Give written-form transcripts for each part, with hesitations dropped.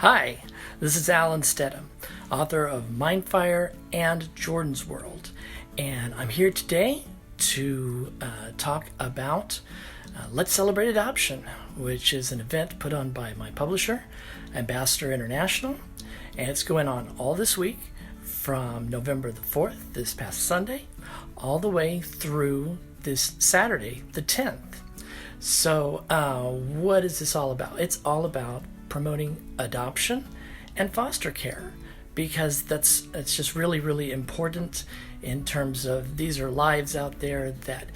Hi, this is Alan Stedham, author of Mindfire and Jordan's World, and I'm here today to talk about Let's Celebrate Adoption, which is an event put on by my publisher, Ambassador International, and it's going on all this week from November the 4th, this past Sunday, all the way through this Saturday, the 10th. So what is this all about? It's all about promoting adoption and foster care, because it's just really important in terms of these are lives out there that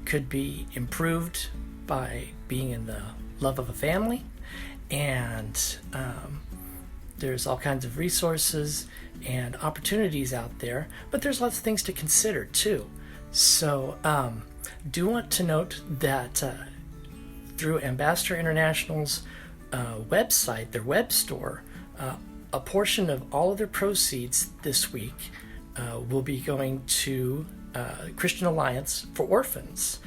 could be improved by being in the love of a family, and there's all kinds of resources and opportunities out there, but there's lots of things to consider too. So do want to note that through Ambassador International's website, their web store, a portion of all of their proceeds this week will be going to Christian Alliance for Orphans.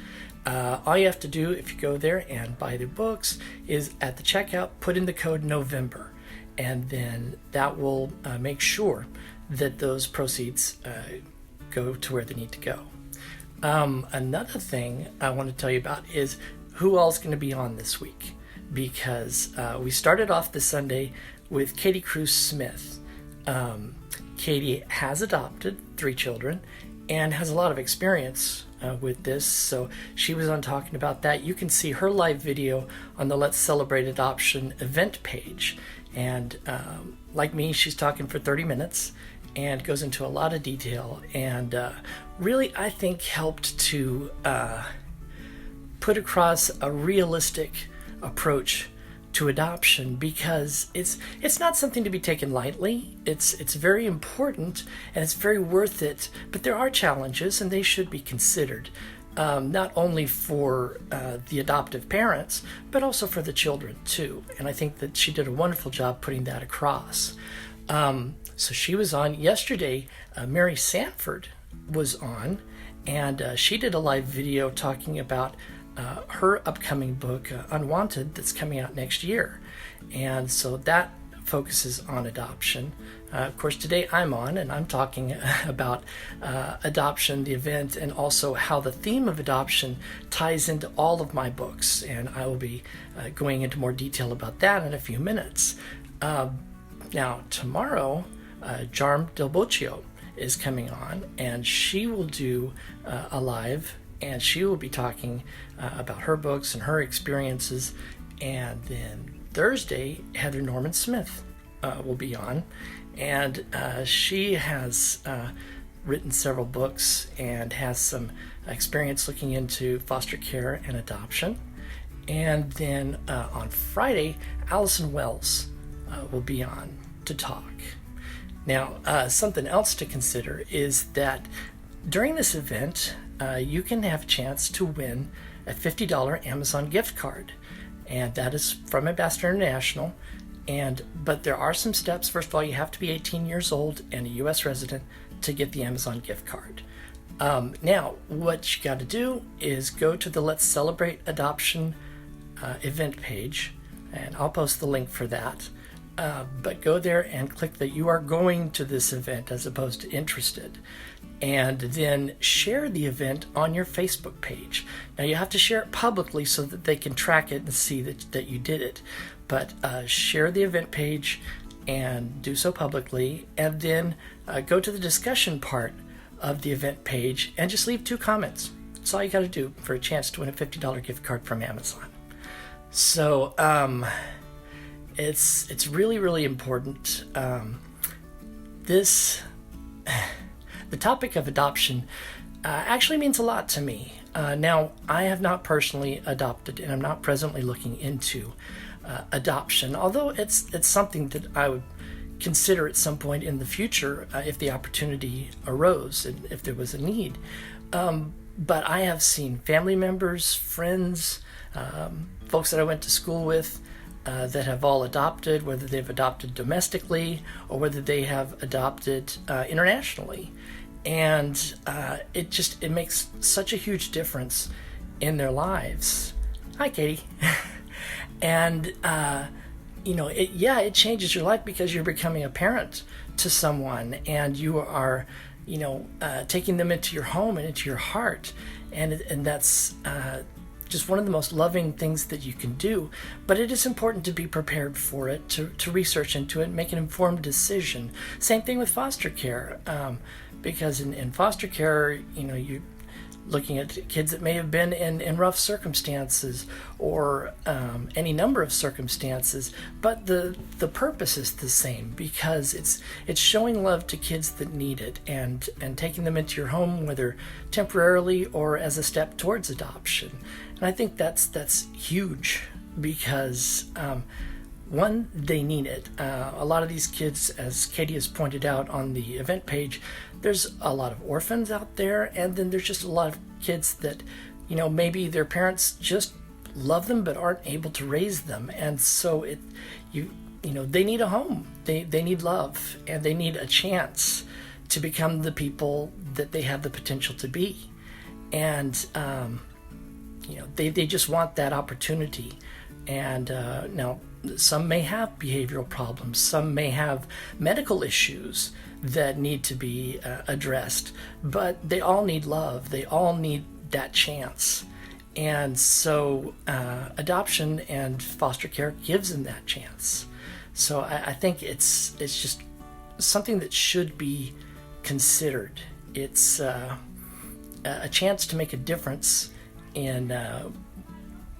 All you have to do if you go there and buy their books is at the checkout put in the code November, and then that will make sure that those proceeds go to where they need to go. Another thing I want to tell you about is who all's going to be on this week, because we started off this Sunday with Katie Cruz Smith. Katie has adopted 3 children and has a lot of experience with this, so she was on talking about that. You can see her live video on the Let's Celebrate Adoption event page, and like me, she's talking for 30 minutes and goes into a lot of detail, and really I think helped to put across a realistic approach to adoption, because it's not something to be taken lightly. It's very important and it's very worth it, but there are challenges and they should be considered, not only for the adoptive parents but also for the children too, and I think that she did a wonderful job putting that across. So she was on yesterday. Mary Sanford was on, and she did a live video talking about her upcoming book, Unwanted, that's coming out next year. And so that focuses on adoption. Of course, today I'm on, and I'm talking about adoption, the event, and also how the theme of adoption ties into all of my books. And I will be going into more detail about that in a few minutes. Now, tomorrow, Jarm Del Boccio is coming on, and she will do a live, and she will be talking about her books and her experiences. And then Thursday, Heather Norman Smith will be on, and she has written several books and has some experience looking into foster care and adoption. And then on Friday, Allison Wells will be on to talk. Now, something else to consider is that during this event, you can have a chance to win a $50 Amazon gift card, and that is from Ambassador International. But there are some steps. First of all, you have to be 18 years old and a U.S. resident to get the Amazon gift card. Now, what you got to do is go to the Let's Celebrate Adoption event page, and I'll post the link for that. But go there and click that you are going to this event as opposed to interested, and then share the event on your Facebook page. Now, you have to share it publicly so that they can track it and see that you did it, but share the event page and do so publicly, and then go to the discussion part of the event page and just leave 2 comments. That's all you got to do for a chance to win a $50 gift card from Amazon. So it's really important. The topic of adoption actually means a lot to me. Now, I have not personally adopted, and I'm not presently looking into adoption, although it's something that I would consider at some point in the future if the opportunity arose and if there was a need. But I have seen family members, friends, folks that I went to school with that have all adopted, whether they've adopted domestically or whether they have adopted internationally. And it makes such a huge difference in their lives. Hi, Katie. And it changes your life because you're becoming a parent to someone, and you are, taking them into your home and into your heart, and that's just one of the most loving things that you can do. But it is important to be prepared for it, to research into it, and make an informed decision. Same thing with foster care, because in foster care, you looking at kids that may have been in rough circumstances, or any number of circumstances, but the purpose is the same, because it's showing love to kids that need it, and taking them into your home, whether temporarily or as a step towards adoption. And I think that's huge, because one, they need it. A lot of these kids, as Katie has pointed out on the event page, there's a lot of orphans out there, and then there's just a lot of kids that, maybe their parents just love them but aren't able to raise them, and so they need a home. They need love, and they need a chance to become the people that they have the potential to be, and they just want that opportunity. And now, some may have behavioral problems, some may have medical issues that need to be addressed, but they all need love. They all need that chance. And so adoption and foster care gives them that chance. So I think it's just something that should be considered. It's a chance to make a difference in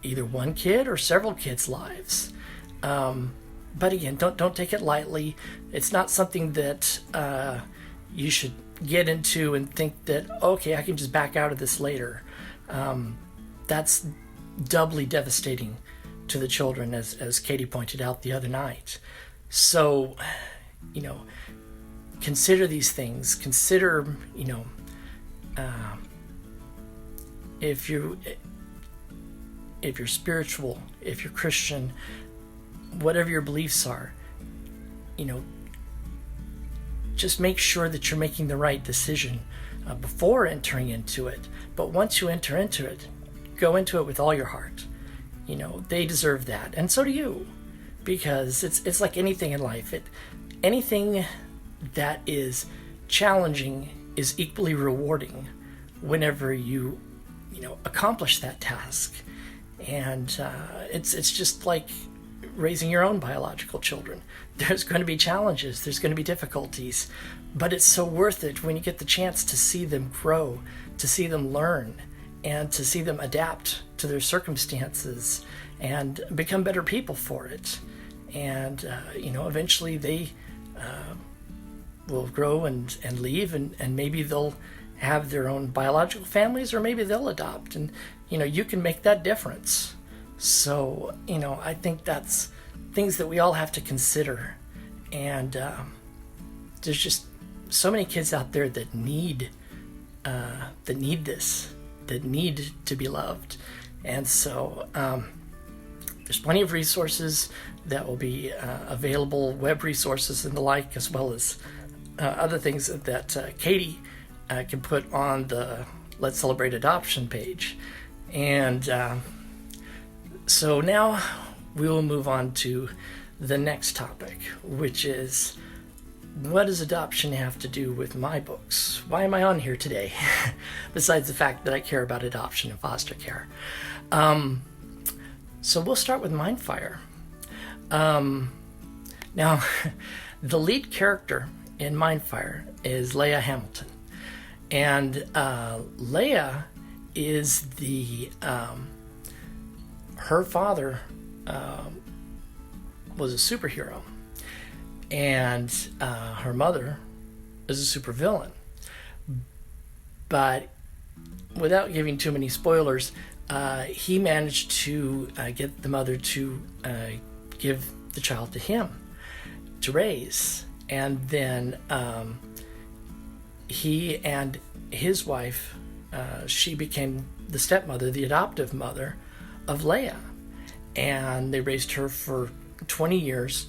either one kid or several kids' lives. But again, don't take it lightly. It's not something that you should get into and think that, okay, I can just back out of this later. That's doubly devastating to the children, as Katie pointed out the other night. So, consider these things. Consider, if you're spiritual, if you're Christian, whatever your beliefs are, just make sure that you're making the right decision before entering into it. But once you enter into it, go into it with all your heart. They deserve that, and so do you, because it's like anything in life. Anything that is challenging is equally rewarding whenever you accomplish that task. And it's just like raising your own biological children. There's going to be challenges, there's going to be difficulties, but it's so worth it when you get the chance to see them grow, to see them learn, and to see them adapt to their circumstances and become better people for it. And eventually they will grow and leave, and maybe they'll have their own biological families, or maybe they'll adopt, and you can make that difference. So I think that's things that we all have to consider. And there's just so many kids out there that need this, that need to be loved. And so there's plenty of resources that will be available, web resources and the like, as well as other things that Katie can put on the Let's Celebrate Adoption page. And so now we will move on to the next topic, which is, what does adoption have to do with my books? Why am I on here today? Besides the fact that I care about adoption and foster care. So we'll start with Mindfire. Now, the lead character in Mindfire is Leah Hamilton. And Leah is her father was a superhero, and her mother is a supervillain. But without giving too many spoilers, he managed to get the mother to give the child to him to raise. And then he and his wife, she became the stepmother, the adoptive mother of Leah. And they raised her for 20 years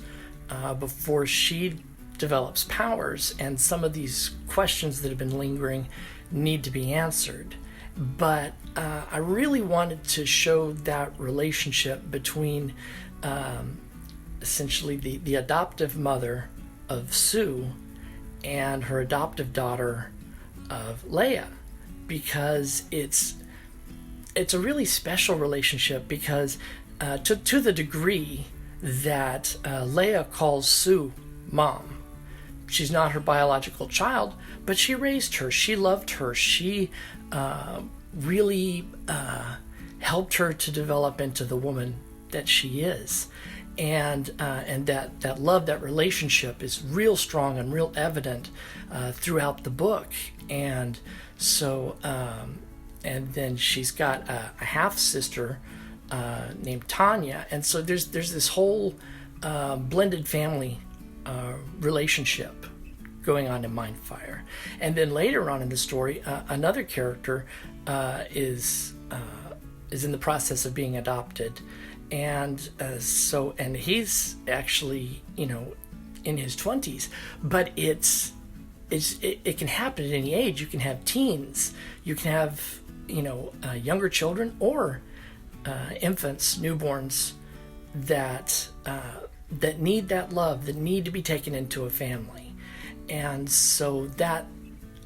before she develops powers. And some of these questions that have been lingering need to be answered. But I really wanted to show that relationship between essentially the adoptive mother of Sue and her adoptive daughter of Leia, because it's a really special relationship, because to the degree that Leia calls Sue mom. She's not her biological child, but she raised her. She loved her. She really helped her to develop into the woman that she is. And that love, that relationship is real strong and real evident throughout the book. And so, and then she's got a half sister named Tanya, and so there's this whole blended family relationship going on in Mindfire. And then later on in the story, another character is in the process of being adopted, and and he's actually in his 20s, but it can happen at any age. You can have teens, you can have younger children, or infants, newborns that need that love, that need to be taken into a family. And so that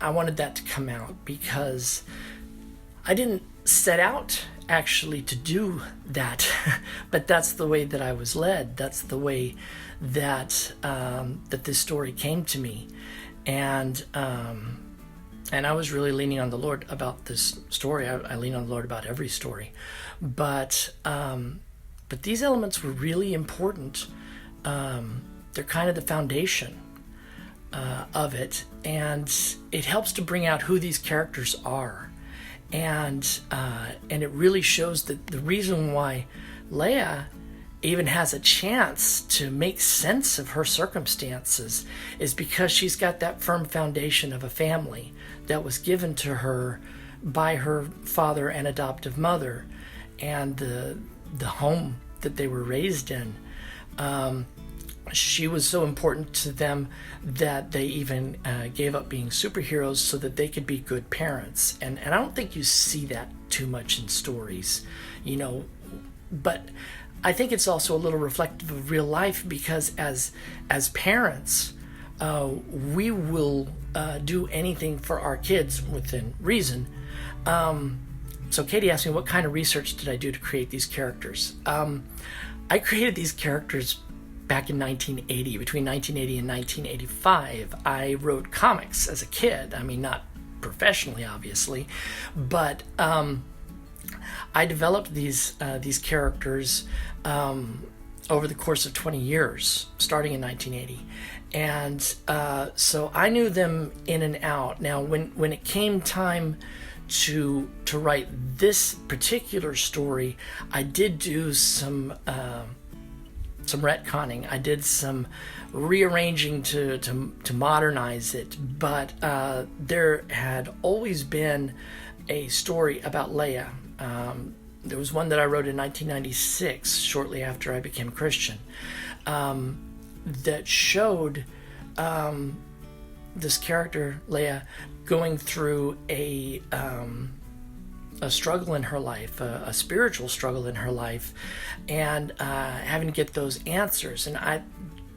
I wanted that to come out, because I didn't set out actually to do that, but that's the way that I was led. That's the way that that this story came to me, and I was really leaning on the Lord about this story. I lean on the Lord about every story, but these elements were really important. They're kind of the foundation of it, and it helps to bring out who these characters are, and it really shows that the reason why Leia even has a chance to make sense of her circumstances is because she's got that firm foundation of a family that was given to her by her father and adoptive mother, and the home that they were raised in. She was so important to them that they even gave up being superheroes so that they could be good parents. And I don't think you see that too much in stories, but I think it's also a little reflective of real life, because as parents, we will do anything for our kids within reason. So Katie asked me, what kind of research did I do to create these characters? I created these characters back in 1980. Between 1980 and 1985, I wrote comics as a kid. I mean, not professionally, obviously, but I developed these characters over the course of 20 years, starting in 1980. And so I knew them in and out. Now, when it came time to write this particular story, I did do some retconning. I did some rearranging to modernize it, but there had always been a story about Leia. There was one that I wrote in 1996, shortly after I became a Christian, that showed this character, Leia, going through a struggle in her life, a spiritual struggle in her life, and having to get those answers. And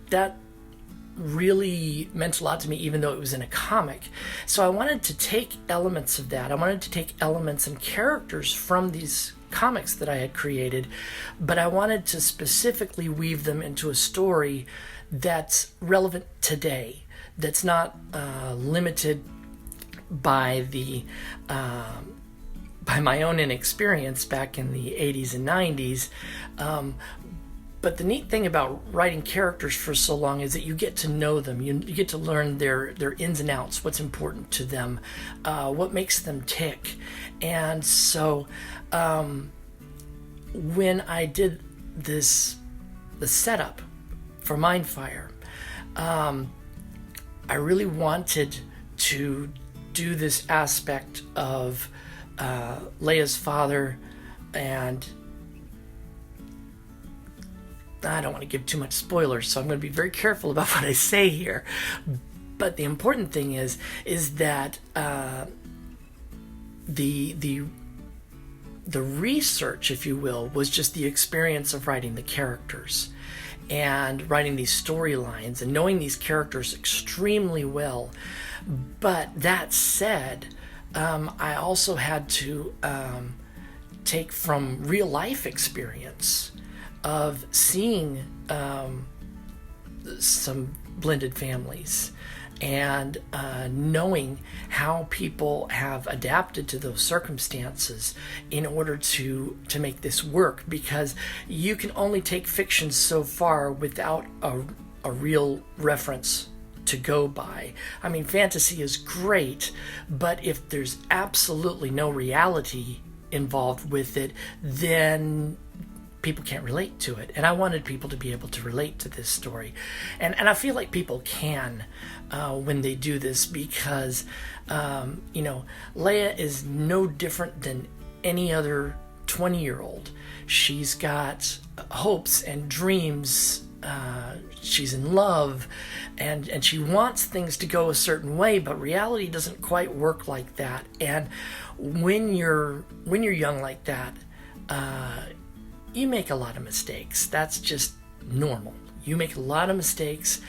that really meant a lot to me, even though it was in a comic. So I wanted to take elements of that. I wanted to take elements and characters from these comics that I had created, but I wanted to specifically weave them into a story that's relevant today, that's not limited by by my own inexperience back in the 80s and 90s. But the neat thing about writing characters for so long is that you get to know them. You get to learn their ins and outs, what's important to them, what makes them tick. And so when I did the setup for Mindfire, I really wanted to do this aspect of Leia's father, and I don't want to give too much spoilers, so I'm going to be very careful about what I say here. But the important thing is that the research, if you will, was just the experience of writing the characters. and writing these storylines and knowing these characters extremely well. But that said, I also had to take from real life experience of seeing some blended families and knowing how people have adapted to those circumstances in order to make this work, because you can only take fiction so far without a real reference to go by. I mean, fantasy is great, but if there's absolutely no reality involved with it, then people can't relate to it. And I wanted people to be able to relate to this story. And I feel like people can when they do this, because, Leia is no different than any other 20-year-old. She's got hopes and dreams. She's in love, and she wants things to go a certain way, but reality doesn't quite work like that. And when you're young like that, you make a lot of mistakes. That's just normal. You make a lot of mistakes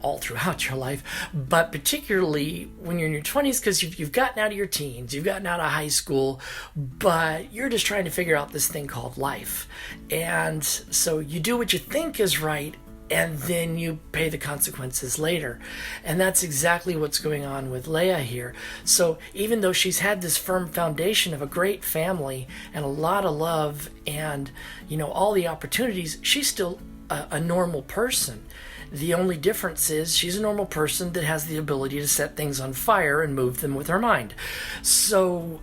all throughout your life, but particularly when you're in your 20s, because you've gotten out of your teens, you've gotten out of high school, but you're just trying to figure out this thing called life. And so you do what you think is right, and then you pay the consequences later. And that's exactly what's going on with Leia here. So even though she's had this firm foundation of a great family and a lot of love and, all the opportunities, she's still a normal person. The only difference is she's a normal person that has the ability to set things on fire and move them with her mind. So,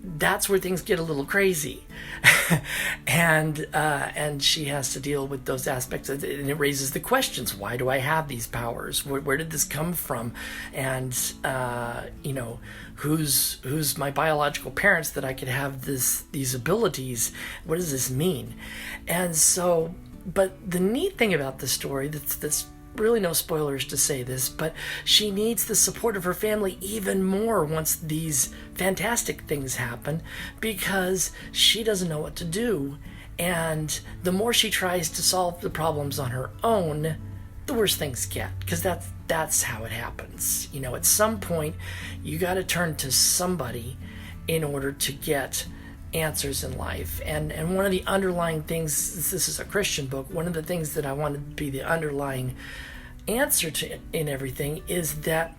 that's where things get a little crazy. and she has to deal with those aspects of it, and it raises the questions: why do I have these powers? Where did this come from? And who's my biological parents that I could have these abilities? What does this mean? And so, but the neat thing about this story, that's really no spoilers to say this, but she needs the support of her family even more once these fantastic things happen, because she doesn't know what to do. And the more she tries to solve the problems on her own, the worse things get, because that's how it happens. At some point you got to turn to somebody in order to get answers in life. And one of the underlying things, this is a Christian book, one of the things that I want to be the underlying answer to in everything is that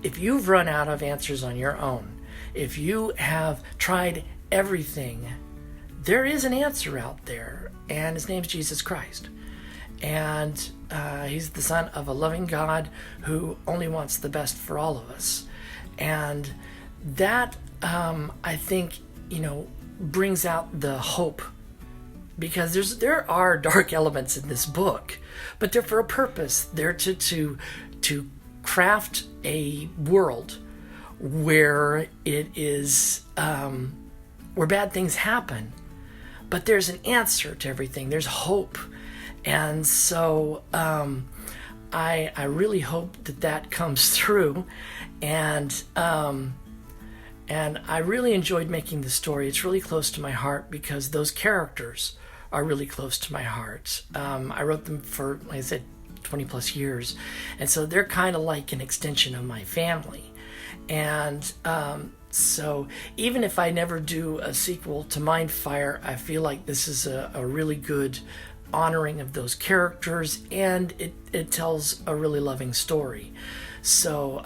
if you've run out of answers on your own, if you have tried everything, there is an answer out there, and his name's Jesus Christ. And he's the son of a loving God who only wants the best for all of us. And that, I think, brings out the hope, because there are dark elements in this book, but they're for a purpose. They're to craft a world where it is where bad things happen, but there's an answer to everything. There's hope. And so I really hope that comes through. And I really enjoyed making the story. It's really close to my heart because those characters are really close to my heart. I wrote them for, like I said, 20 plus years. And so they're kind of like an extension of my family. And so even if I never do a sequel to Mindfire, I feel like this is a really good honoring of those characters, and it tells a really loving story. So,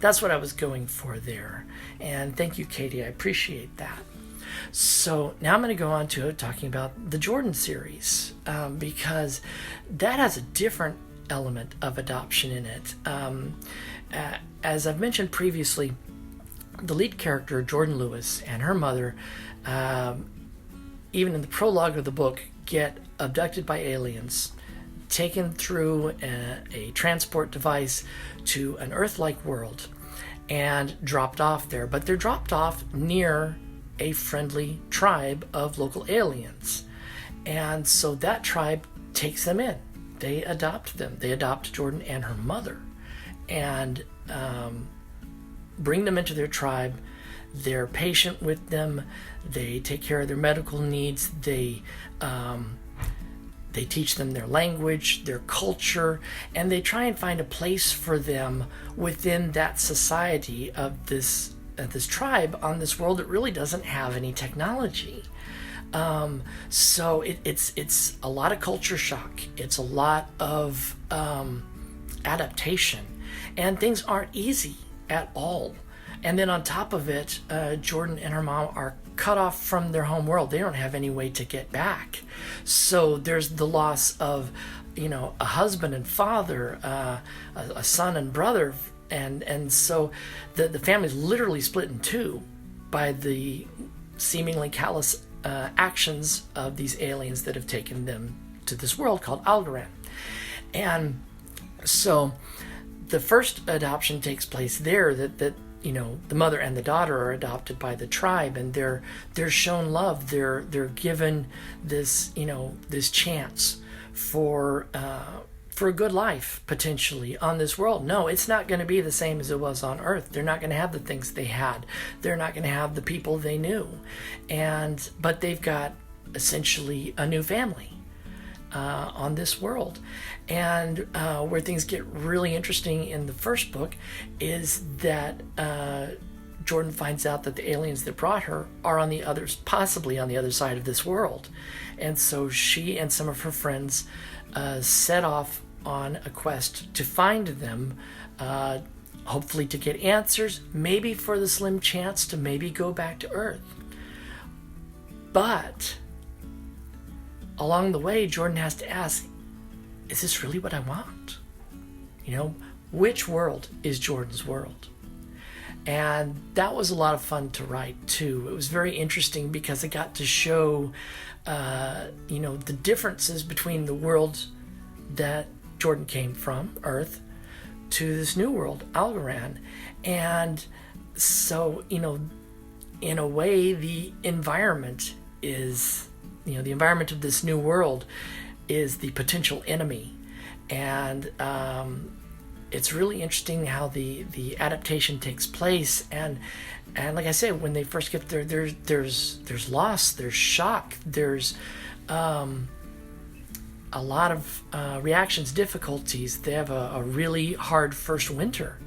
that's what I was going for there. And thank you, Katie. I appreciate that. So now I'm going to go on to talking about the Jordan series, because that has a different element of adoption in it. As I've mentioned previously, the lead character, Jordan Lewis, and her mother, even in the prologue of the book, get abducted by aliens, taken through a transport device to an Earth-like world, and dropped off there. But they're dropped off near a friendly tribe of local aliens. And so that tribe takes them in. They adopt them. They adopt Jordan and her mother and bring them into their tribe. They're patient with them. They take care of their medical needs. They teach them their language, their culture, and they try and find a place for them within that society of this tribe on this world that really doesn't have any technology. So it's a lot of culture shock. It's a lot of adaptation, and things aren't easy at all. And then on top of it, Jordan and her mom are cut off from their home world. They don't have any way to get back. So there's the loss of, a husband and father, a son and brother, and so the family's literally split in two by the seemingly callous actions of these aliens that have taken them to this world called Alderaan. And so the first adoption takes place there, that the mother and the daughter are adopted by the tribe, and they're shown love. They're given this this chance for a good life potentially on this world. No, it's not going to be the same as it was on Earth. They're not going to have the things they had. They're not going to have the people they knew, but they've got essentially a new family on this world. And where things get really interesting in the first book is that Jordan finds out that the aliens that brought her are possibly on the other side of this world. And so she and some of her friends set off on a quest to find them, hopefully to get answers, maybe for the slim chance to maybe go back to Earth. But along the way, Jordan has to ask, is this really what I want? Which world is Jordan's world? And that was a lot of fun to write too. It was very interesting because it got to show, the differences between the world that Jordan came from, Earth, to this new world, Alderaan. And so, in a way, the environment is, the environment of this new world is the potential enemy. And it's really interesting how the adaptation takes place. And like I said, when they first get there, there's loss, there's shock, there's a lot of reactions, difficulties. They have a really hard first winter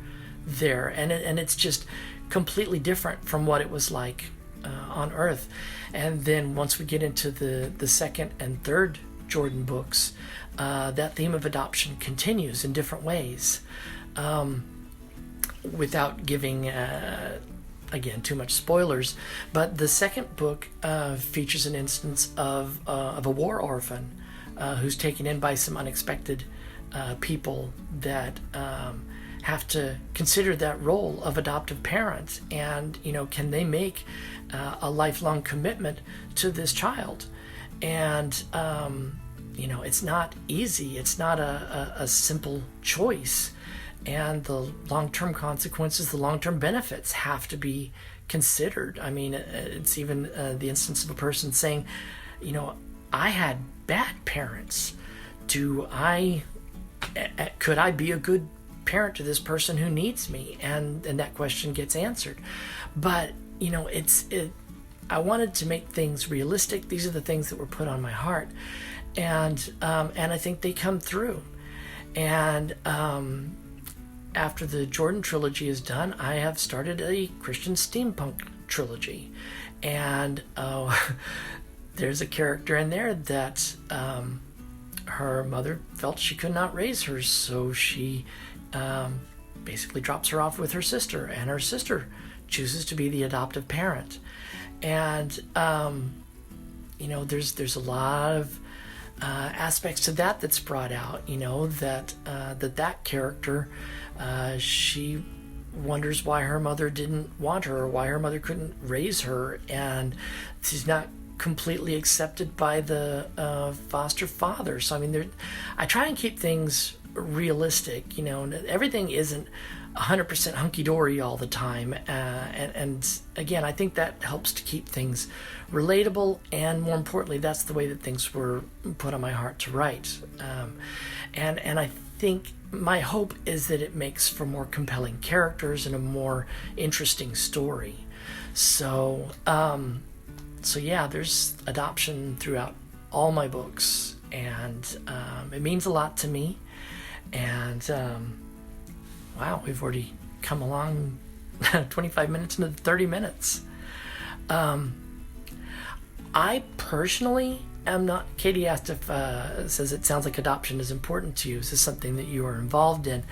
there, and it's just completely different from what it was like on Earth. And then once we get into the second and third Jordan books, that theme of adoption continues in different ways, without giving again too much spoilers. But the second book features an instance of a war orphan who's taken in by some unexpected people that have to consider that role of adoptive parent, and can they make a lifelong commitment to this child? And it's not easy. It's not a simple choice, and the long-term consequences, the long-term benefits have to be considered. I mean, it's even the instance of a person saying, I had bad parents. Could I be a good parent to this person who needs me? And that question gets answered. But I wanted to make things realistic. These are the things that were put on my heart, and I think they come through. And after the Jordan trilogy is done, I have started a Christian steampunk trilogy, and there's a character in there that her mother felt she could not raise her, so she basically drops her off with her sister, and her sister chooses to be the adoptive parent. And there's a lot of aspects to that's brought out. That character, she wonders why her mother didn't want her, or why her mother couldn't raise her, and she's not completely accepted by the foster father. So I try and keep things realistic. Everything isn't 100% hunky-dory all the time, and again, I think that helps to keep things relatable, and more importantly, that's the way that things were put on my heart to write. And I think my hope is that it makes for more compelling characters and a more interesting story. So, so yeah, there's adoption throughout all my books, and it means a lot to me. And wow, we've already come along 25 minutes into 30 minutes. I personally am not. Katie asked if says it sounds like adoption is important to you. Is this something that you are involved in?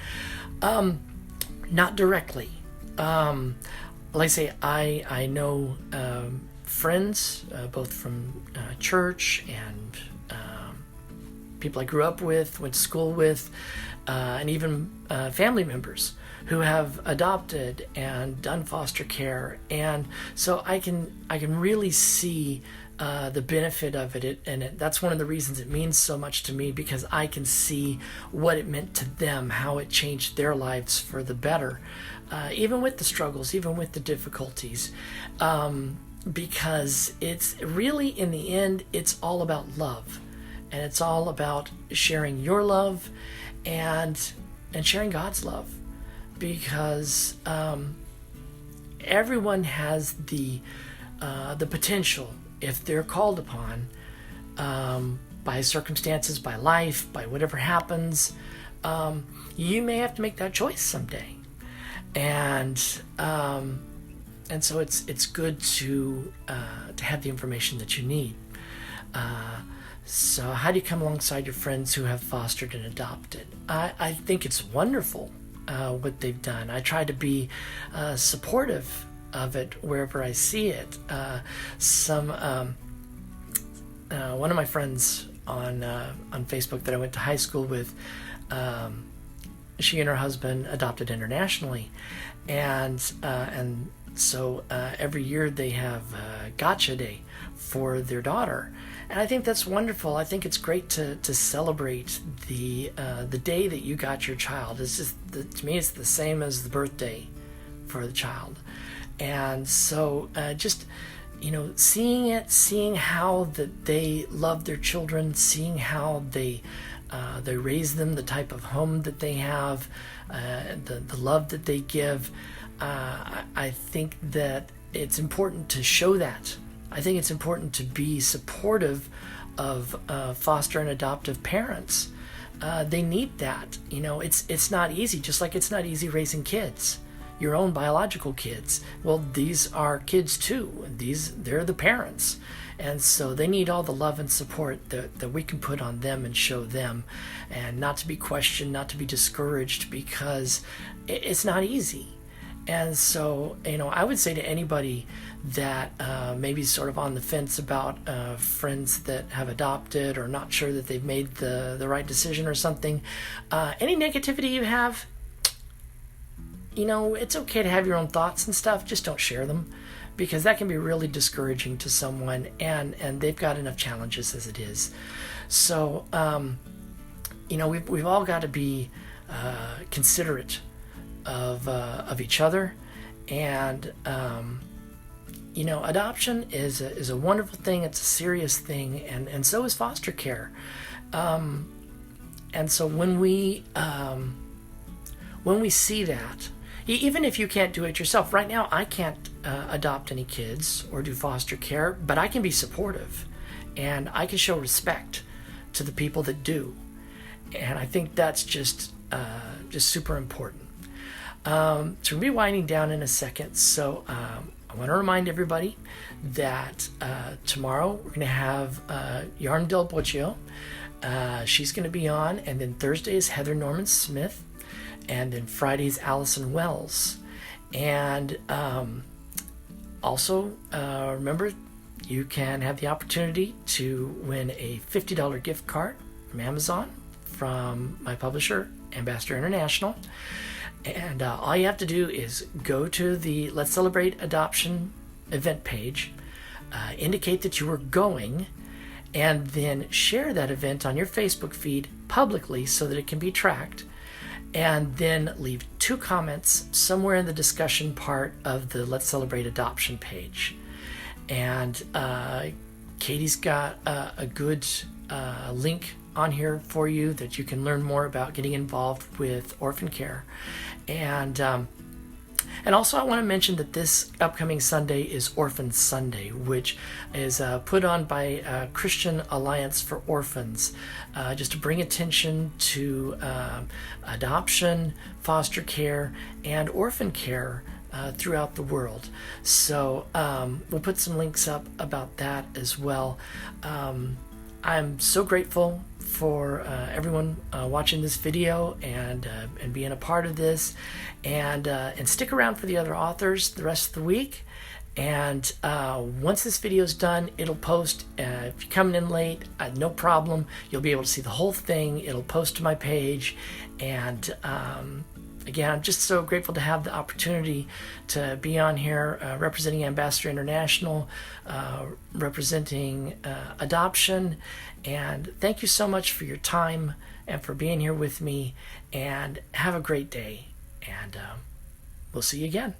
Not directly. Like I say, I know friends both from church and people I grew up with, went to school with, and even family members who have adopted and done foster care, and so I can really see the benefit of it, and that's one of the reasons it means so much to me, because I can see what it meant to them, how it changed their lives for the better, even with the struggles, even with the difficulties, because it's really, in the end, it's all about love, and it's all about sharing your love and sharing God's love, because everyone has the potential, if they're called upon by circumstances, by life, by whatever happens, you may have to make that choice someday, and so it's good to have the information that you need. So how do you come alongside your friends who have fostered and adopted? I think it's wonderful what they've done. I try to be supportive of it wherever I see it. One of my friends on Facebook that I went to high school with, she and her husband adopted internationally, and so every year they have Gotcha Day for their daughter. And I think that's wonderful. I think it's great to celebrate the day that you got your child. It's just, to me, it's the same as the birthday for the child. And so just, seeing how that they love their children, seeing how they raise them, the type of home that they have, the love that they give, I think that it's important to show that. I think it's important to be supportive of foster and adoptive parents. They need that. It's not easy, just like it's not easy raising kids, your own biological kids. Well, these are kids too. They're the parents. And so they need all the love and support that we can put on them and show them, and not to be questioned, not to be discouraged, because it's not easy. And so, I would say to anybody that maybe sort of on the fence about friends that have adopted, or not sure that they've made the right decision or something, any negativity you have, it's okay to have your own thoughts and stuff, just don't share them, because that can be really discouraging to someone, and they've got enough challenges as it is. So, we've all got to be considerate of each other, and adoption is a wonderful thing. It's a serious thing, and so is foster care. And so when we see that, even if you can't do it yourself, right now I can't adopt any kids or do foster care, but I can be supportive, and I can show respect to the people that do, and I think that's just super important. So we'll be winding down in a second, so I want to remind everybody that tomorrow we're going to have Yarn Del Boccio. She's going to be on, and then Thursday is Heather Norman Smith, and then Friday is Allison Wells. And also remember, you can have the opportunity to win a $50 gift card from Amazon from my publisher, Ambassador International. And all you have to do is go to the Let's Celebrate Adoption event page, indicate that you are going, and then share that event on your Facebook feed publicly so that it can be tracked, and then leave 2 comments somewhere in the discussion part of the Let's Celebrate Adoption page. And Katie's got a good link on here for you that you can learn more about getting involved with orphan care. And And also, I want to mention that this upcoming Sunday is Orphan Sunday, which is put on by Christian Alliance for Orphans, just to bring attention to adoption, foster care, and orphan care throughout the world. So we'll put some links up about that as well. I'm so grateful for everyone watching this video and being a part of this, and stick around for the other authors the rest of the week. And once this video is done, it'll post. If you're coming in late, no problem. You'll be able to see the whole thing. It'll post to my page. And again, I'm just so grateful to have the opportunity to be on here representing Ambassador International, representing adoption. And thank you so much for your time and for being here with me. And have a great day. And we'll see you again.